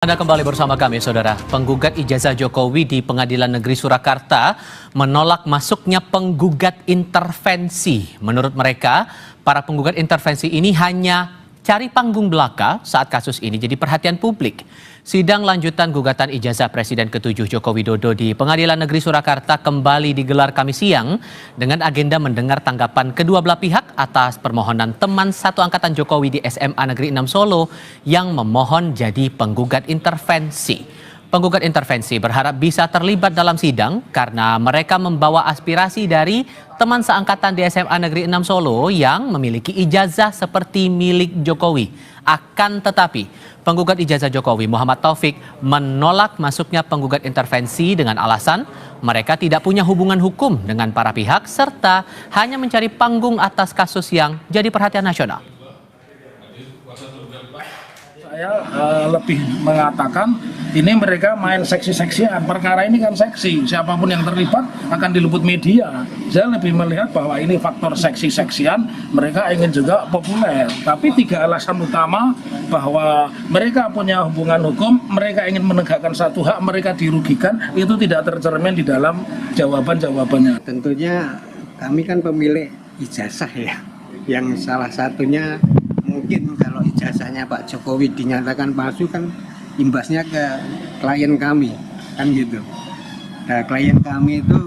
Anda kembali bersama kami, Saudara. Penggugat ijazah Jokowi di Pengadilan Negeri Surakarta menolak masuknya penggugat intervensi. Menurut mereka, para penggugat intervensi ini hanya cari panggung belaka saat kasus ini jadi perhatian publik. Sidang lanjutan gugatan ijazah Presiden ke-7 Joko Widodo di Pengadilan Negeri Surakarta kembali digelar Kamis siang dengan agenda mendengar tanggapan kedua belah pihak atas permohonan teman satu angkatan Jokowi di SMA Negeri 6 Solo yang memohon jadi penggugat intervensi. Penggugat intervensi berharap bisa terlibat dalam sidang karena mereka membawa aspirasi dari teman seangkatan di SMA Negeri 6 Solo yang memiliki ijazah seperti milik Jokowi. Akan tetapi, penggugat ijazah Jokowi Muhammad Taufik menolak masuknya penggugat intervensi dengan alasan mereka tidak punya hubungan hukum dengan para pihak serta hanya mencari panggung atas kasus yang jadi perhatian nasional. Saya lebih mengatakan ini mereka main seksi-seksian, perkara ini kan seksi, siapapun yang terlibat akan diliput media. Saya lebih melihat bahwa ini faktor seksi-seksian, mereka ingin juga populer. Tapi tiga alasan utama bahwa mereka punya hubungan hukum, mereka ingin menegakkan satu hak, mereka dirugikan, itu tidak tercermin di dalam jawaban-jawabannya. Tentunya kami kan pemilik ijazah ya, yang salah satunya mungkin kalau ijazahnya Pak Jokowi dinyatakan palsu kan imbasnya ke klien kami kan gitu. Nah, klien kami itu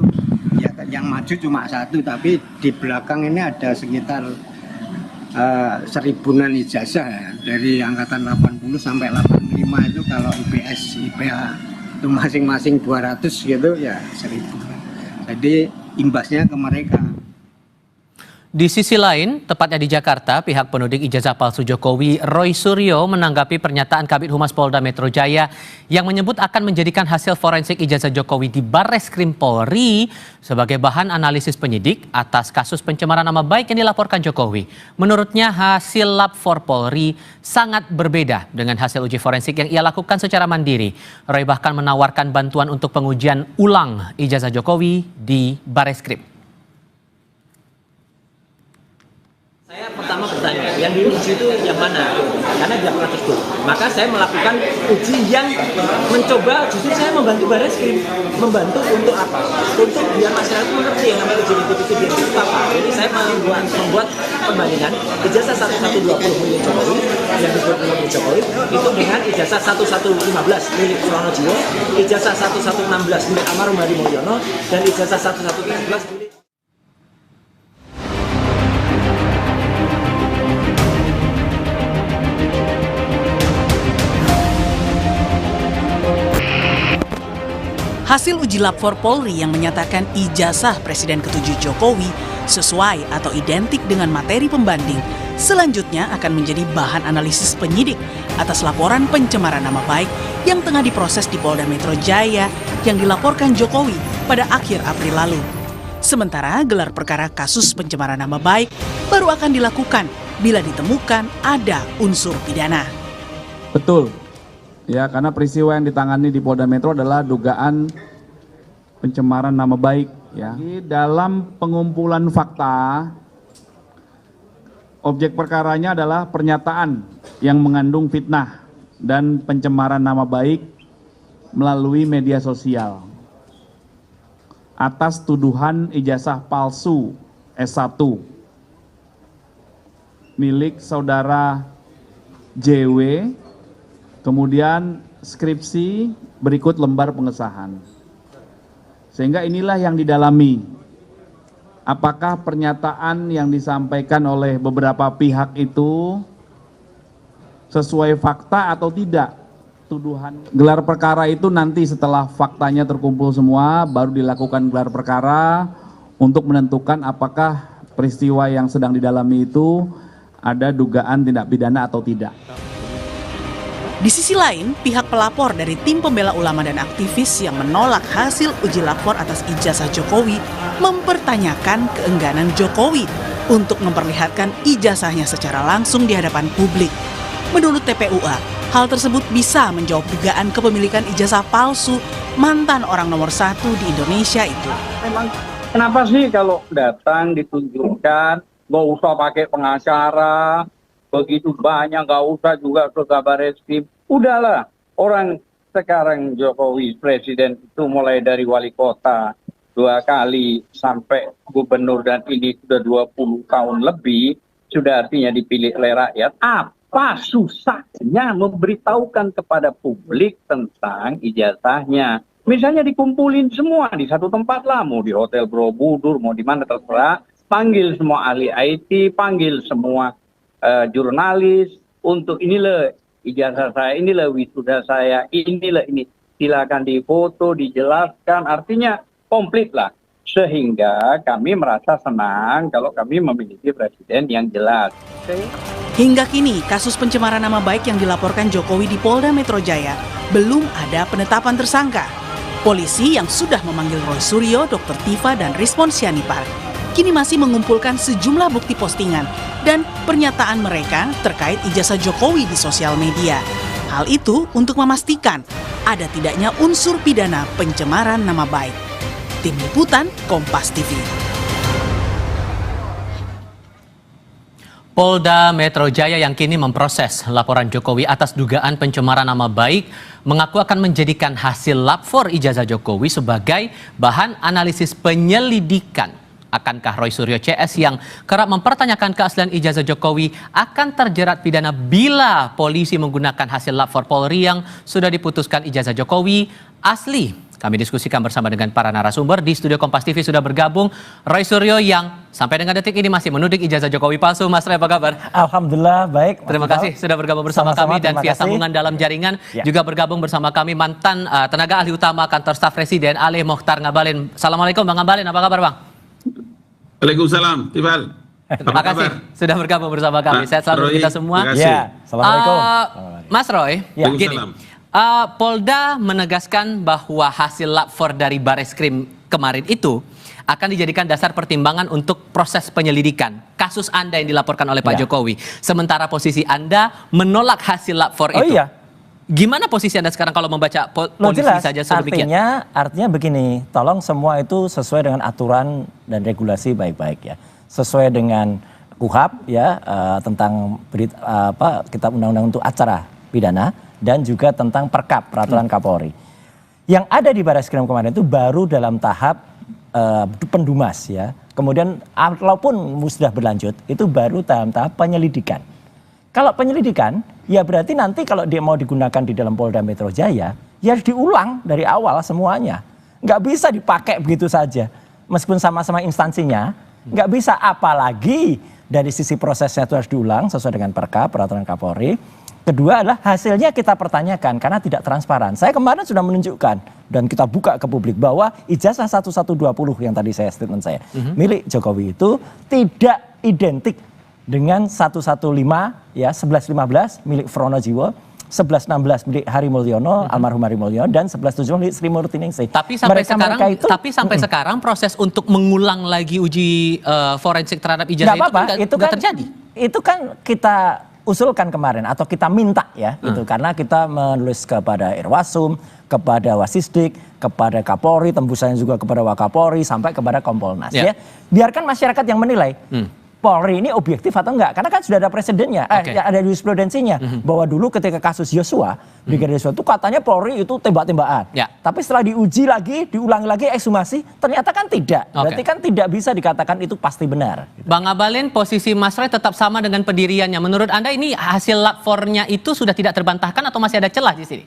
ya yang maju cuma satu, tapi di belakang ini ada sekitar seribuan ijazah ya. Dari angkatan 80 sampai 85 itu kalau IPS, IPA itu masing-masing 200 gitu ya 1000. Jadi imbasnya ke mereka. Di sisi lain, tepatnya di Jakarta, pihak penuding ijazah palsu Jokowi, Roy Suryo, menanggapi pernyataan Kabid Humas Polda Metro Jaya yang menyebut akan menjadikan hasil forensik ijazah Jokowi di Barreskrim Polri sebagai bahan analisis penyidik atas kasus pencemaran nama baik yang dilaporkan Jokowi. Menurutnya, hasil lab for Polri sangat berbeda dengan hasil uji forensik yang ia lakukan secara mandiri. Roy bahkan menawarkan bantuan untuk pengujian ulang ijazah Jokowi di Barreskrim. Saya pertama bertanya, yang diuji itu yang mana? Karena dia pernah tersebut. Maka saya melakukan uji yang mencoba, justru saya membantu Barreskrim. Membantu untuk apa? Untuk biar masyarakat mengerti yang namanya uji itu dia itu apa. Jadi saya membuat perbandingan ijazah 1120 milik Jokowi yang disebut milik Jokowi itu dengan ijazah 1115 milik Surono Jiwo, ijazah 1116 milik Almarhum Hadi Mulyono, dan ijazah 1117 milik Hasil uji lab for Polri yang menyatakan ijazah Presiden ke-7 Jokowi sesuai atau identik dengan materi pembanding selanjutnya akan menjadi bahan analisis penyidik atas laporan pencemaran nama baik yang tengah diproses di Polda Metro Jaya yang dilaporkan Jokowi pada akhir April lalu. Sementara gelar perkara kasus pencemaran nama baik baru akan dilakukan bila ditemukan ada unsur pidana. Betul. Ya, karena peristiwa yang ditangani di Polda Metro adalah dugaan pencemaran nama baik. Ya. Di dalam pengumpulan fakta, objek perkaranya adalah pernyataan yang mengandung fitnah dan pencemaran nama baik melalui media sosial atas tuduhan ijazah palsu S1 milik saudara JW. Kemudian skripsi berikut lembar pengesahan. Sehingga inilah yang didalami. Apakah pernyataan yang disampaikan oleh beberapa pihak itu sesuai fakta atau tidak? Tuduhan gelar perkara itu nanti setelah faktanya terkumpul semua baru dilakukan gelar perkara untuk menentukan apakah peristiwa yang sedang didalami itu ada dugaan tindak pidana atau tidak. Di sisi lain, pihak pelapor dari tim pembela ulama dan aktivis yang menolak hasil uji lapor atas ijazah Jokowi mempertanyakan keengganan Jokowi untuk memperlihatkan ijazahnya secara langsung di hadapan publik. Menurut TPUA, hal tersebut bisa menjawab dugaan kepemilikan ijazah palsu mantan orang nomor 1 di Indonesia itu. Memang kenapa sih kalau datang ditunjukkan, nggak usah pakai pengacara, begitu banyak, nggak usah juga ke Barreskrim. Udahlah, Orang sekarang Jokowi presiden itu mulai dari wali kota 2 kali sampai gubernur dan ini sudah 20 tahun lebih, sudah artinya dipilih oleh rakyat. Apa susahnya memberitahukan kepada publik tentang ijazahnya? Misalnya dikumpulin semua di satu tempat lah, mau di Hotel Borobudur, mau di mana terserah, panggil semua ahli IT, panggil semua jurnalis untuk inilah ijazah saya, inilah wisuda saya, inilah ini. Silakan difoto, dijelaskan, artinya komplit lah. Sehingga kami merasa senang kalau kami memiliki presiden yang jelas. Hingga kini, kasus pencemaran nama baik yang dilaporkan Jokowi di Polda Metro Jaya belum ada penetapan tersangka. Polisi yang sudah memanggil Roy Suryo, Dr. Tifa, dan Rizwan Syahipar kini masih mengumpulkan sejumlah bukti postingan dan pernyataan mereka terkait ijazah Jokowi di sosial media. Hal itu untuk memastikan ada tidaknya unsur pidana pencemaran nama baik. Tim Liputan Kompas TV. Polda Metro Jaya yang kini memproses laporan Jokowi atas dugaan pencemaran nama baik mengaku akan menjadikan hasil lapor ijazah Jokowi sebagai bahan analisis penyelidikan. Akankah Roy Suryo CS yang kerap mempertanyakan keaslian ijazah Jokowi akan terjerat pidana bila polisi menggunakan hasil lapor Polri yang sudah diputuskan ijazah Jokowi asli? Kami diskusikan bersama dengan para narasumber. Di studio Kompas TV sudah bergabung Roy Suryo yang sampai dengan detik ini masih menuding ijazah Jokowi palsu. Mas Roy, apa kabar? Alhamdulillah, baik. Terima kasih sudah bergabung bersama kami dan via sambungan dalam jaringan juga bergabung bersama kami mantan tenaga ahli utama kantor staf Presiden Ali Mokhtar Ngabalin. Assalamualaikum Bang Ngabalin, apa kabar Bang? Waalaikumsalam, Tifal. Terima kasih sudah bergabung bersama kami. Sehat selalu kita semua. Ya, Assalamualaikum. Mas Roy, gini, Polda menegaskan bahwa hasil lapor dari Bareskrim kemarin itu akan dijadikan dasar pertimbangan untuk proses penyelidikan kasus Anda yang dilaporkan oleh Pak Jokowi. Sementara posisi Anda menolak hasil lapor itu. Iya. Gimana posisi Anda sekarang kalau membaca polisi jelas, saja sedemikian? Artinya begini, tolong semua itu sesuai dengan aturan dan regulasi baik-baik ya. Sesuai dengan KUHP ya, tentang kitab undang-undang untuk acara pidana dan juga tentang Perkap, peraturan Kapolri. Yang ada di Bareskrim kemarin itu baru dalam tahap pendumas ya. Kemudian walaupun sudah berlanjut itu baru dalam tahap penyelidikan. Kalau penyelidikan, ya berarti nanti kalau dia mau digunakan di dalam Polda Metro Jaya, ya harus diulang dari awal semuanya. Nggak bisa dipakai begitu saja. Meskipun sama-sama instansinya, nggak bisa. Apalagi dari sisi prosesnya itu harus diulang sesuai dengan Perkap, peraturan Kapolri. Kedua adalah hasilnya kita pertanyakan karena tidak transparan. Saya kemarin sudah menunjukkan dan kita buka ke publik bahwa ijazah 1120 yang tadi statement saya milik Jokowi itu tidak identik dengan 115 ya 1115 milik Fronojiwo, 1116 milik Hari Mulyono, almarhum Hari Mulyono, dan 1117 milik Sri Murtiningsih. Tapi sampai sekarang proses untuk mengulang lagi uji forensik terhadap ijazah itu nggak terjadi. Itu kan kita usulkan kemarin atau kita minta ya itu karena kita menulis kepada Irwasum, kepada Wasisdik, kepada Kapolri, tembusannya juga kepada Wakapolri sampai kepada Kompolnas ya. Biarkan masyarakat yang menilai. Polri ini objektif atau enggak? Karena kan sudah ada presidennya, ada jurisprudensinya bahwa dulu ketika kasus Yosua, Brigadir Yosua itu katanya Polri itu tembak-tembakan. Tapi setelah diuji lagi, diulangi lagi ekshumasi, ternyata kan tidak. Berarti kan tidak bisa dikatakan itu pasti benar. Bang Ngabalin, posisi Mas Roy tetap sama dengan pendiriannya. Menurut Anda ini hasil lapornya itu sudah tidak terbantahkan atau masih ada celah di sini?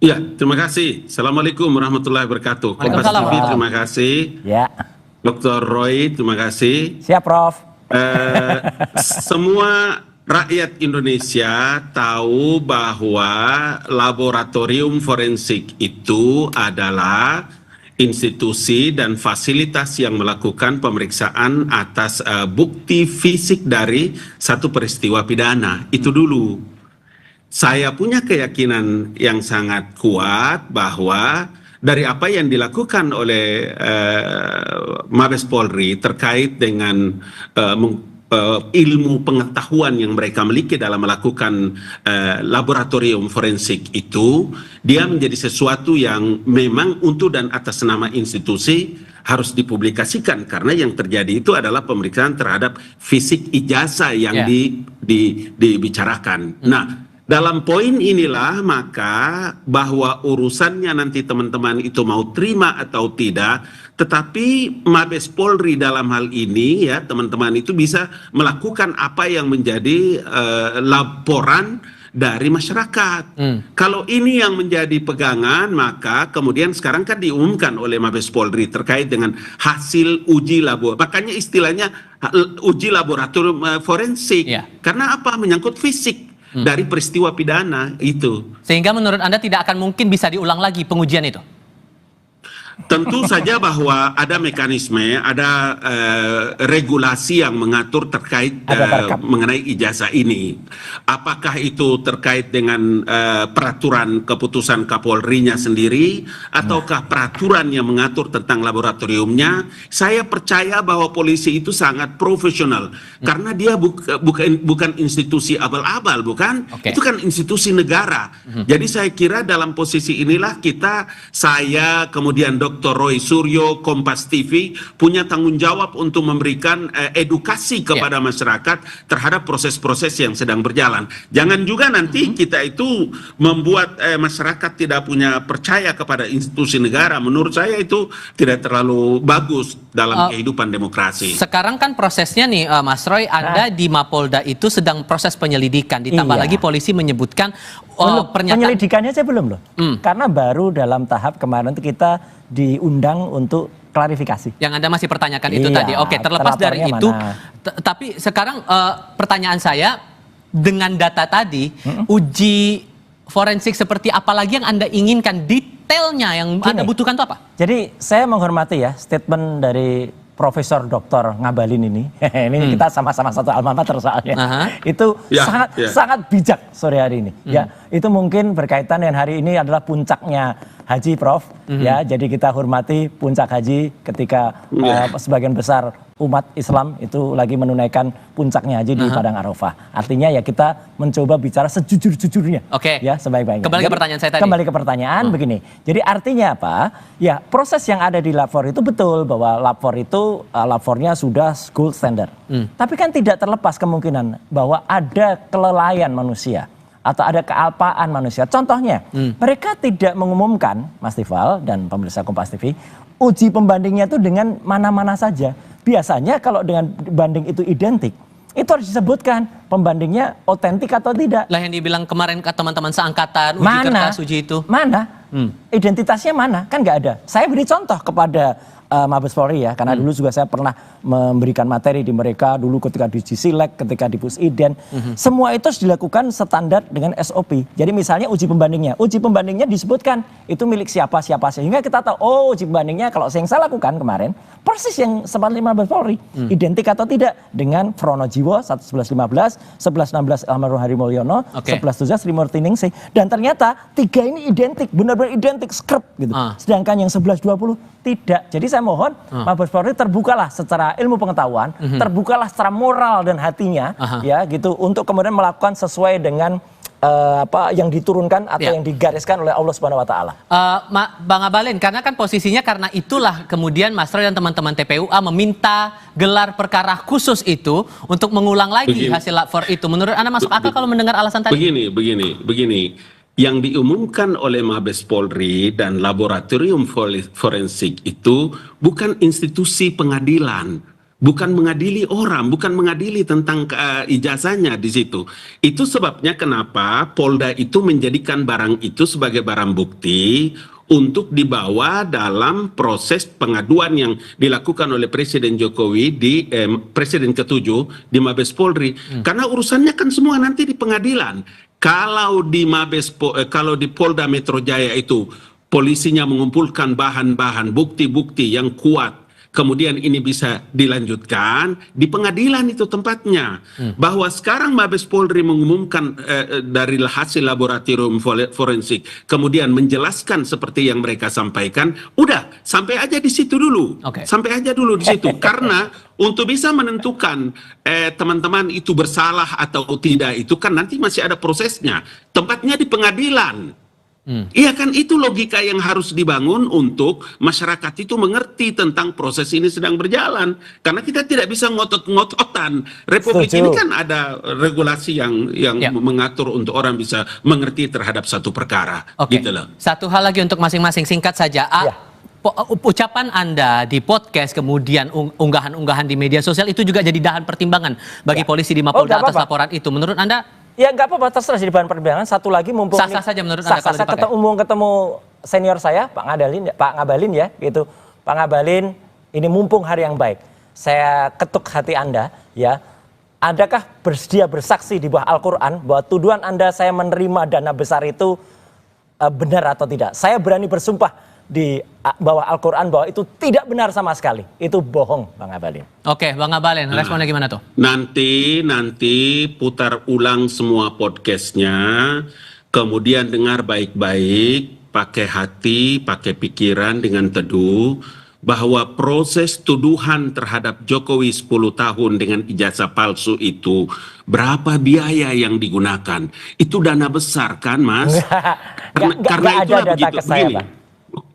Ya, terima kasih. Assalamualaikum warahmatullahi wabarakatuh. Kompas TV, terima kasih. Ya. Dr. Roy, terima kasih. Siap, Prof. Semua rakyat Indonesia tahu bahwa laboratorium forensik itu adalah institusi dan fasilitas yang melakukan pemeriksaan atas bukti fisik dari satu peristiwa pidana. Itu dulu. Saya punya keyakinan yang sangat kuat bahwa dari apa yang dilakukan oleh Mabes Polri terkait dengan ilmu pengetahuan yang mereka miliki dalam melakukan laboratorium forensik itu, dia menjadi sesuatu yang memang untuk dan atas nama institusi harus dipublikasikan karena yang terjadi itu adalah pemeriksaan terhadap fisik ijazah yang dibicarakan. Nah, Dalam poin inilah maka bahwa urusannya nanti teman-teman itu mau terima atau tidak, tetapi Mabes Polri dalam hal ini ya teman-teman itu bisa melakukan apa yang menjadi laporan dari masyarakat. Kalau ini yang menjadi pegangan, maka kemudian sekarang kan diumumkan oleh Mabes Polri terkait dengan hasil uji laboratorium. Makanya istilahnya uji laboratorium forensik. Karena apa? Menyangkut fisik dari peristiwa pidana itu. Sehingga menurut Anda tidak akan mungkin bisa diulang lagi pengujian itu? Tentu saja bahwa ada mekanisme, ada regulasi yang mengatur terkait mengenai ijazah ini. Apakah itu terkait dengan peraturan keputusan Kapolri-nya sendiri, ataukah peraturan yang mengatur tentang laboratoriumnya? Saya percaya bahwa polisi itu sangat profesional, karena dia bukan institusi abal-abal, bukan? Itu kan institusi negara. Jadi saya kira dalam posisi inilah saya kemudian Dr. Roy Suryo, Kompas TV punya tanggung jawab untuk memberikan edukasi kepada masyarakat terhadap proses-proses yang sedang berjalan. Jangan juga nanti kita itu membuat masyarakat tidak punya percaya kepada institusi negara. Menurut saya itu tidak terlalu bagus dalam kehidupan demokrasi. Sekarang kan prosesnya nih Mas Roy, Anda di Mapolda itu sedang proses penyelidikan. Ditambah lagi polisi menyebutkan penyelidikannya saya belum loh. Karena baru dalam tahap kemarin kita diundang untuk klarifikasi. Yang Anda masih pertanyakan itu tadi. Oke, terlepas dari itu, tapi sekarang pertanyaan saya, dengan data tadi, uji forensik seperti apa lagi yang Anda inginkan, detailnya yang Anda butuhkan itu apa? Jadi saya menghormati ya statement dari Profesor Dr. Ngabalin ini. Ini kita sama-sama satu alma mater soalnya. Itu sangat bijak sore hari ini. Ya, itu mungkin berkaitan dengan hari ini adalah puncaknya haji, Prof. Ya, jadi kita hormati puncak haji ketika sebagian besar umat Islam itu lagi menunaikan puncaknya haji di Padang Arafah. Artinya ya kita mencoba bicara sejujur-jujurnya. Ya, sebaik-baiknya. Kembali ke pertanyaan saya tadi. Kembali ke pertanyaan begini. Jadi artinya apa? Ya, proses yang ada di lapor itu betul bahwa lapor itu lapornya sudah gold standard. Tapi kan tidak terlepas kemungkinan bahwa ada kelalaian manusia atau ada kealpaan manusia. Contohnya, mereka tidak mengumumkan, Mas Tifal dan pemirsa Kompas TV, uji pembandingnya itu dengan mana-mana saja. Biasanya kalau dengan banding itu identik, itu harus disebutkan pembandingnya otentik atau tidak. Lah yang dibilang kemarin ke teman-teman seangkatan, uji kertas, uji itu. Mana? Identitasnya mana? Kan nggak ada. Saya beri contoh kepada Mabes Polri ya, karena dulu juga saya pernah memberikan materi di mereka dulu ketika di Silek, ketika di Pusiden. Semua itu harus dilakukan standar dengan SOP. Jadi misalnya uji pembandingnya disebutkan itu milik siapa sehingga kita tahu oh uji pembandingnya kalau yang saya lakukan kemarin persis yang seperti Mabes Polri, identik atau tidak dengan Fronojiwo 1115, 1116 almarhum Hari Mulyono, 1117 Sri Murti Ningsih, dan ternyata tiga ini identik, benar-benar identik skrip gitu. Sedangkan yang 1120 tidak. Jadi saya mohon Mabes Polri terbukalah secara ilmu pengetahuan, terbukalah secara moral dan hatinya, ya gitu, untuk kemudian melakukan sesuai dengan apa yang diturunkan atau yang digariskan oleh Allah Subhanahu Wa Taala. Bang Abalin, karena kan posisinya karena itulah kemudian Mas Roy dan teman-teman TPUA meminta gelar perkara khusus itu untuk mengulang lagi hasil lapor itu. Menurut Anda masuk akal kalau mendengar alasan tadi? Begini. Yang diumumkan oleh Mabes Polri dan laboratorium forensik itu bukan institusi pengadilan, bukan mengadili orang, bukan mengadili tentang ijazahnya di situ. Itu sebabnya kenapa Polda itu menjadikan barang itu sebagai barang bukti untuk dibawa dalam proses pengaduan yang dilakukan oleh Presiden Jokowi di Presiden ke-7 di Mabes Polri. Karena urusannya kan semua nanti di pengadilan. Kalau di Polda Metro Jaya itu polisinya mengumpulkan bahan-bahan bukti-bukti yang kuat, kemudian ini bisa dilanjutkan di pengadilan itu tempatnya. Bahwa sekarang Mabes Polri mengumumkan dari hasil laboratorium forensik, kemudian menjelaskan seperti yang mereka sampaikan, udah sampai aja di situ dulu, sampai aja dulu di situ. Karena untuk bisa menentukan teman-teman itu bersalah atau tidak itu kan nanti masih ada prosesnya. Tempatnya di pengadilan. Iya kan, itu logika yang harus dibangun untuk masyarakat itu mengerti tentang proses ini sedang berjalan. Karena kita tidak bisa ngotot-ngototan. Republik Setuju. ini kan ada regulasi yang Ya. mengatur untuk orang bisa mengerti terhadap satu perkara. Oke. Gitu loh. Satu hal lagi untuk masing-masing, singkat saja. Ya. Ucapan Anda di podcast, kemudian unggahan-unggahan di media sosial itu juga jadi bahan pertimbangan bagi polisi di Mapolda nggak atas apa-apa. laporan itu. Menurut Anda? Ya nggak apa-apa, terserah jadi bahan pertimbangan. Satu lagi mumpung Sah-sah saja menurut Anda kalau dipakai? ketemu senior saya Pak Ngabalin ya gitu. Pak Ngabalin, ini mumpung hari yang baik. Saya ketuk hati Anda ya. Adakah bersedia bersaksi di bawah Al-Qur'an bahwa tuduhan Anda saya menerima dana besar itu benar atau tidak? Saya berani bersumpah di bawah Al-Qur'an bahwa itu tidak benar sama sekali. Itu bohong, Bang Ngabalin. Oke, Bang Ngabalin, responnya gimana tuh? Nanti putar ulang semua podcastnya, kemudian dengar baik-baik, pakai hati, pakai pikiran dengan teduh, bahwa proses tuduhan terhadap Jokowi 10 tahun dengan ijazah palsu itu, berapa biaya yang digunakan? Itu dana besar kan, Mas? Nggak ada data ke saya, Bang.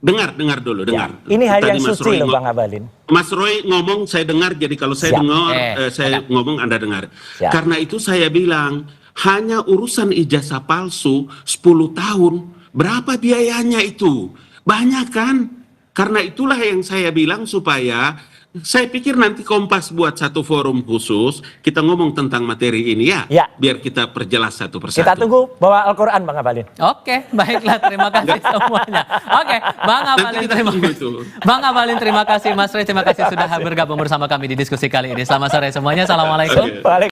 Dengar dulu, dengar. Ini hari Tadi yang Mas suci Roy loh, Bang Ngabalin. Mas Roy ngomong, saya dengar, jadi kalau saya Siap. dengar, saya ngomong, Anda dengar. Siap. Karena itu saya bilang, hanya urusan ijazah palsu 10 tahun, berapa biayanya itu? Banyak kan? Karena itulah yang saya bilang supaya, saya pikir nanti Kompas buat satu forum khusus, kita ngomong tentang materi ini ya, Ya. biar kita perjelas satu persatu. Kita tunggu bawa Al-Qur'an, Bang Ngabalin. Oke, baiklah, terima kasih semuanya. Oke, Bang Ngabalin, kita terima tunggu kasih. itu. Bang Ngabalin, terima kasih. Mas Roy, terima kasih sudah bergabung bersama kami di diskusi kali ini. Selamat sore semuanya. Assalamualaikum. Oke. Balik.